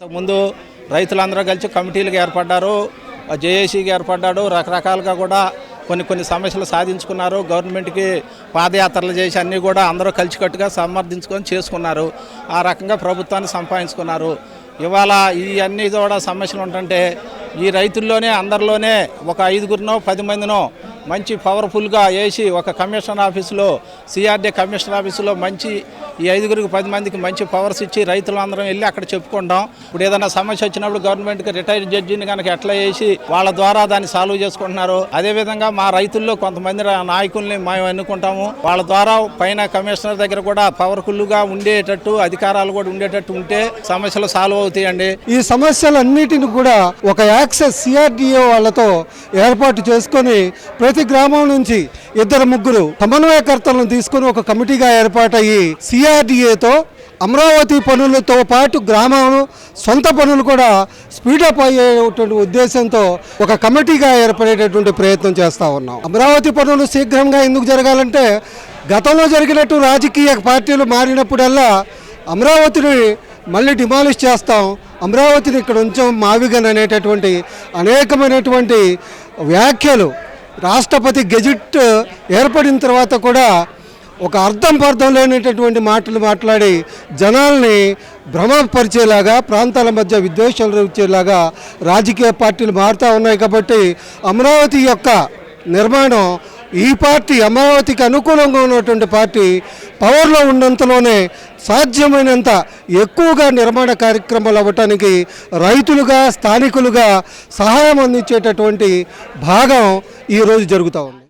ముందు రైతులందరూ కలిసి కమిటీలుగా ఏర్పడ్డారు, జేఏసీగా ఏర్పడ్డాడు. రకరకాలుగా కూడా కొన్ని సమస్యలు సాధించుకున్నారు. గవర్నమెంట్కి పాదయాత్రలు చేసి అన్నీ కూడా అందరూ కలిసికట్టుగా సమర్థించుకొని చేసుకున్నారు. ఆ రకంగా ప్రభుత్వాన్ని సంపాదించుకున్నారు. ఇవాళ ఇవన్నీ కూడా సమస్యలు ఉంటుంటే ఈ రైతుల్లోనే అందరిలోనే ఒక 5గురినో 10 మందినో మంచి పవర్ఫుల్గా వేసి ఒక కమిషనర్ ఆఫీసులో సిఆర్డీ కమిషనర్ ఆఫీసులో మంచి ఈ 5గురికి 10 మందికి మంచి పవర్స్ ఇచ్చి రైతులందరం వెళ్ళి అక్కడ చెప్పుకుంటాం. ఇప్పుడు ఏదైనా సమస్య వచ్చినప్పుడు గవర్నమెంట్కి రిటైర్డ్ జడ్జిని కనుక ఎట్లా వేసి వాళ్ళ ద్వారా దాన్ని సాల్వ్ చేసుకుంటున్నారు. అదేవిధంగా మా రైతుల్లో కొంతమంది నాయకుల్ని మేము ఎన్నుకుంటాము. వాళ్ళ ద్వారా పైన కమిషనర్ దగ్గర కూడా పవర్ఫుల్గా ఉండేటట్టు అధికారాలు కూడా ఉండేటట్టు ఉంటే సమస్యలు సాల్వ్ అవుతాయండి. ఈ సమస్యలన్నిటిని కూడా ఒక యాక్సెస్ సిఆర్డీఏ వాళ్ళతో ఏర్పాటు చేసుకొని ప్రతి గ్రామం నుంచి 2-3 సమన్వయకర్తలను తీసుకుని ఒక కమిటీగా ఏర్పాటయ్యి సిఆర్డీఏతో అమరావతి పనులతో పాటు గ్రామం సొంత పనులు కూడా స్పీడప్ అయ్యేటువంటి ఉద్దేశంతో ఒక కమిటీగా ఏర్పడేటటువంటి ప్రయత్నం చేస్తూ ఉన్నాం. అమరావతి పనులు శీఘ్రంగా ఎందుకు జరగాలంటే గతంలో జరిగినట్టు రాజకీయ పార్టీలు మారినప్పుడల్లా అమరావతిని మళ్ళీ డిమాలిష్ చేస్తాం, అమరావతిని ఇక్కడ ఉంచాం మావిగన్ అనేటటువంటి అనేకమైనటువంటి వ్యాఖ్యలు రాష్ట్రపతి గెజిట్ ఏర్పడిన తర్వాత కూడా ఒక అర్థం లేనటువంటి మాటలు మాట్లాడి జనాల్ని భ్రమపరిచేలాగా ప్రాంతాల మధ్య విద్వేషాలు వచ్చేలాగా రాజకీయ పార్టీలు మారుతూ ఉన్నాయి. కాబట్టి అమరావతి యొక్క నిర్మాణం ఈ పార్టీ అమరావతికి అనుకూలంగా ఉన్నటువంటి పార్టీ పవర్లో ఉన్నంతలోనే సాధ్యమైనంత ఎక్కువగా నిర్మాణ కార్యక్రమాలు అవ్వటానికి రైతులుగా స్థానికులుగా సహాయం అందించేటటువంటి భాగం ఈరోజు జరుగుతూ ఉంది.